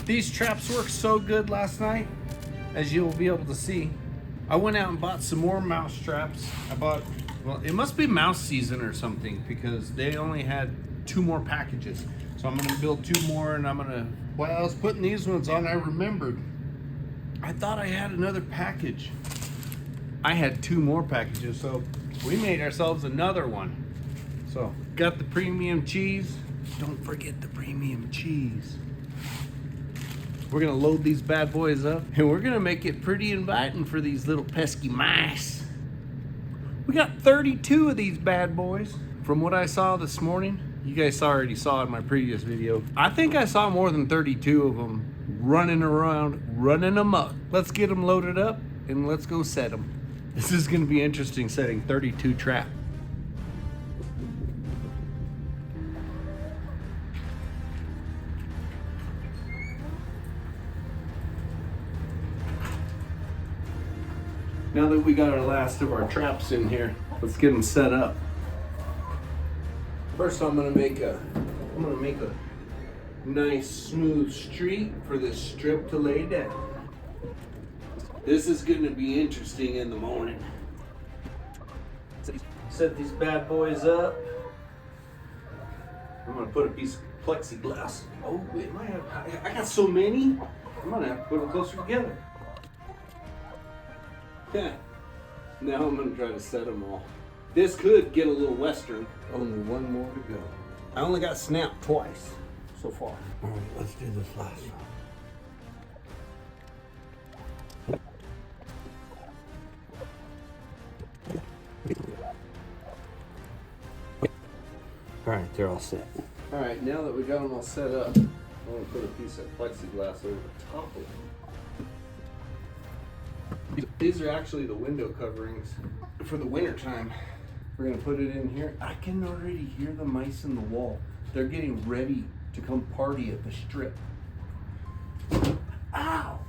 These traps worked so good last night, as you'll be able to see. I went out and bought some more mouse traps. Well, it must be mouse season or something because they only had 2 more packages. So I'm gonna build 2 more and while I was putting these ones on, I remembered. I thought I had another package. I had 2 more packages, so we made ourselves another one. So, got the premium cheese. Don't forget the premium cheese. We're gonna load these bad boys up and we're gonna make it pretty inviting for these little pesky mice. We got 32 of these bad boys. From what I saw this morning, you guys already saw in my previous video, I think I saw more than 32 of them running around, running amok. Let's get them loaded up and let's go set them. This is gonna be interesting setting 32 traps. Now that we got our last of our traps in here, let's get them set up. First, I'm gonna make a nice smooth street for this strip to lay down. This is gonna be interesting in the morning. Set these bad boys up. I'm gonna put a piece of plexiglass. Oh, it might have, I got so many. I'm gonna have to put them closer together. Yeah. Now I'm gonna try to set them all. This could get a little western. Only 1 more to go. I only got snapped twice so far. All right, let's do this last one. All right, they're all set. All right, now that we got them all set up, I'm gonna put a piece of plexiglass over the top of them. These are actually the window coverings for the winter time. We're gonna put it in here. I can already hear the mice in the wall. They're getting ready to come party at the strip. Ow!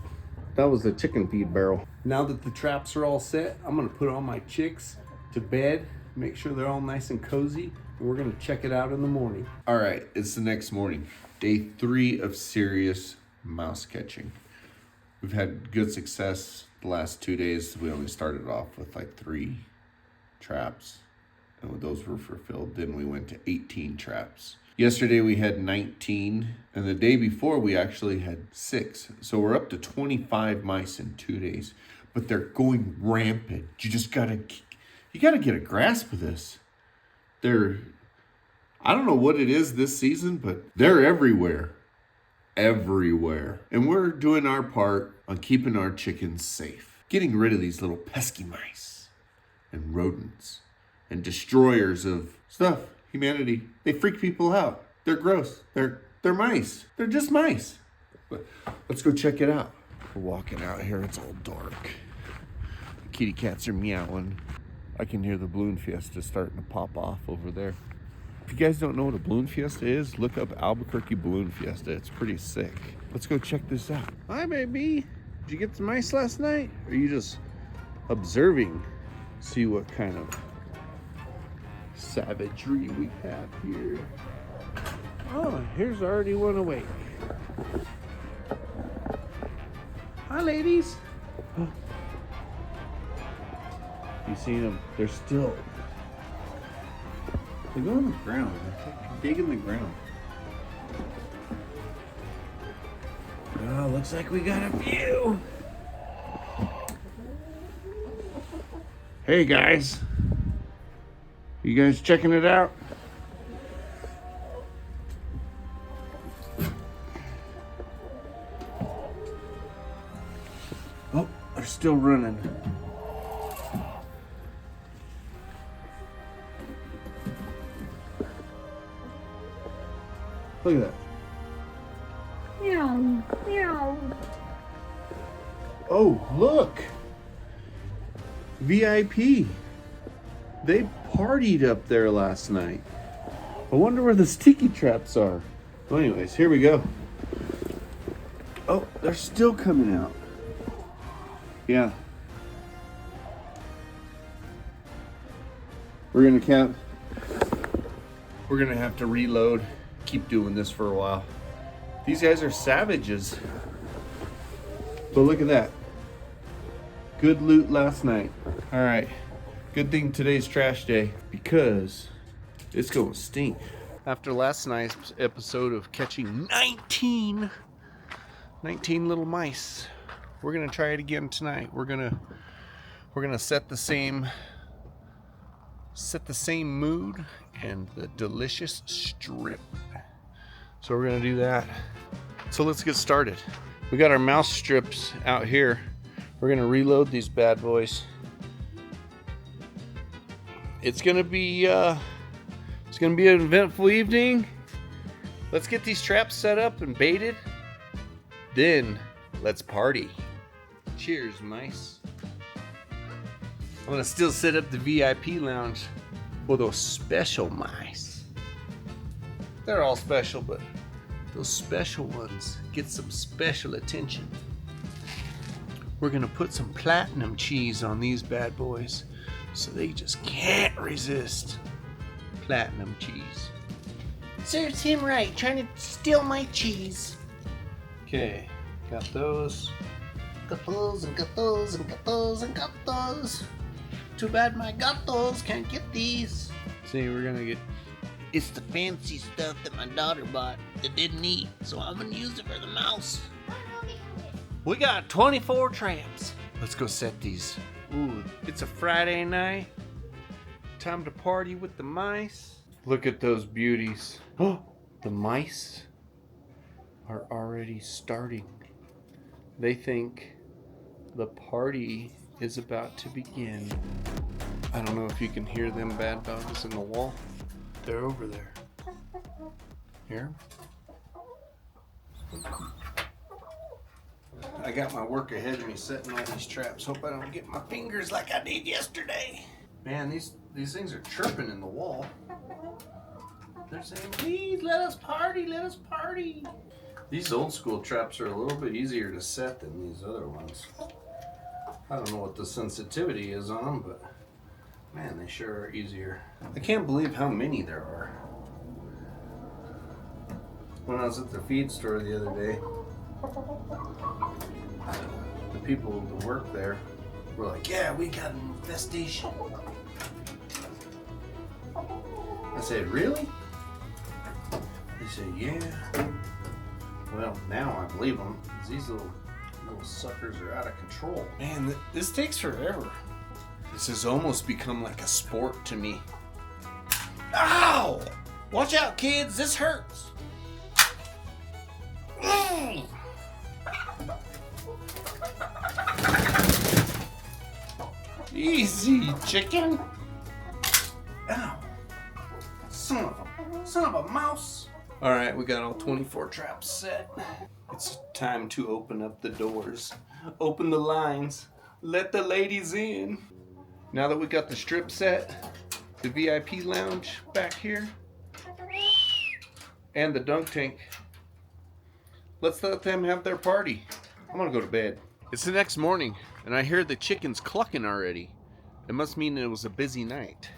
That was the chicken feed barrel. Now that the traps are all set, I'm gonna put all my chicks to bed, make sure they're all nice and cozy, and we're gonna check it out in the morning. All right, it's the next morning. Day 3 of serious mouse catching. We've had good success the last 2 days. We only started off with like 3 traps, and those were fulfilled. Then we went to 18 traps. Yesterday we had 19, and the day before we actually had 6. So we're up to 25 mice in 2 days, but they're going rampant. You gotta get a grasp of this. I don't know what it is this season, but they're everywhere. Everywhere. And we're doing our part on keeping our chickens safe. Getting rid of these little pesky mice and rodents and destroyers of stuff. Humanity. They freak people out. They're gross. They're mice. They're just mice. But let's go check it out. We're walking out here. It's all dark. The kitty cats are meowing. I can hear the balloon fiesta starting to pop off over there. If you guys don't know what a balloon fiesta is, look up Albuquerque Balloon Fiesta. It's pretty sick. Let's go check this out. Hi, baby. Did you get some mice last night? Or are you just observing? See what kind of savagery we have here. Oh, here's already one awake. Hi, ladies. You seen them? They're still. They go on the ground. They're digging the ground. Oh, looks like we got a few. Hey guys. You guys checking it out? Oh, they're still running. Look at that. Meow, meow. Oh, look. VIP. They partied up there last night. I wonder where the sticky traps are. Well, anyways, here we go. Oh, they're still coming out. Yeah. We're gonna have to reload. Keep doing this for a while. These guys are savages. But look at that. Good loot last night. All right. Good thing today's trash day because it's gonna stink. After last night's episode of catching 19 little mice, we're gonna try it again tonight. We're gonna set the same mood and the delicious strip. So we're gonna do that. So let's get started. We got our mouse strips out here. We're gonna reload these bad boys. It's gonna be an eventful evening. Let's get these traps set up and baited. Then let's party. Cheers, mice. I'm gonna still set up the VIP lounge for those special mice. They're all special, but those special ones get some special attention. We're gonna put some platinum cheese on these bad boys so they just can't resist platinum cheese. Serves him right, trying to steal my cheese. Okay, got those. Got those and got those and got those and got those. Too bad my gatos can't get these. See, we're gonna get. It's the fancy stuff that my daughter bought that didn't eat, so I'm gonna use it for the mouse. We got 24 traps. Let's go set these. Ooh, it's a Friday night. Time to party with the mice. Look at those beauties. Oh, the mice are already starting. They think the party is about to begin. I don't know if you can hear them bad dogs in the wall. They're over there. Here. I got my work ahead of me setting all these traps. Hope I don't get my fingers like I did yesterday. Man, these things are chirping in the wall. They're saying, please let us party, let us party. These old school traps are a little bit easier to set than these other ones. I don't know what the sensitivity is on them, but man, they sure are easier. I can't believe how many there are. When I was at the feed store the other day, the people that work there were like, yeah, we got an infestation. I said, really? They said, yeah. Well, now I believe them, because these little suckers are out of control. Man, this takes forever. This has almost become like a sport to me. Ow! Watch out, kids, this hurts. Easy, chicken. Ow. Son of a mouse. All right, we got all 24 traps set. It's time to open up the doors. Open the lines. Let the ladies in. Now that we got the strip set, the VIP lounge back here, and the dunk tank, let's let them have their party. I'm gonna go to bed. It's the next morning, and I hear the chickens clucking already. It must mean it was a busy night.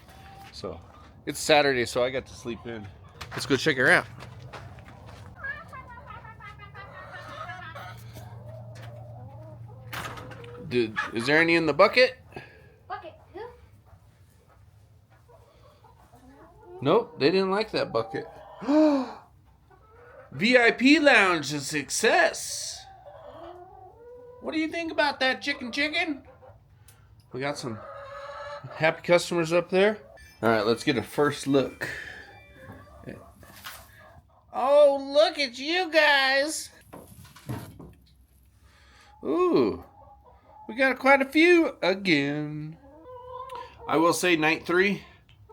So, it's Saturday, so I got to sleep in. Let's go check her out. Is there any in the bucket? Bucket, who? Nope, they didn't like that bucket. VIP lounge a success. What do you think about that, chicken? We got some happy customers up there. All right, let's get a first look. Oh, look at you guys. Ooh, we got quite a few again. I will say night 3,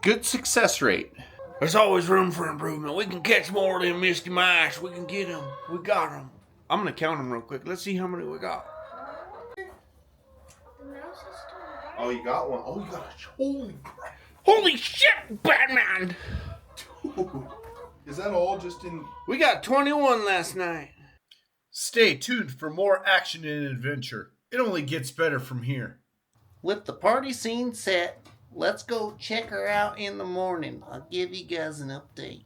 good success rate. There's always room for improvement. We can catch more of them misty mice. We can get them. We got them. I'm going to count them real quick. Let's see how many we got. The mouse is still alive. Oh, you got one. Oh, you got a... Holy crap. Holy shit, Batman! Dude. Is that all just in... We got 21 last night. Stay tuned for more action and adventure. It only gets better from here. With the party scene set, let's go check her out in the morning. I'll give you guys an update.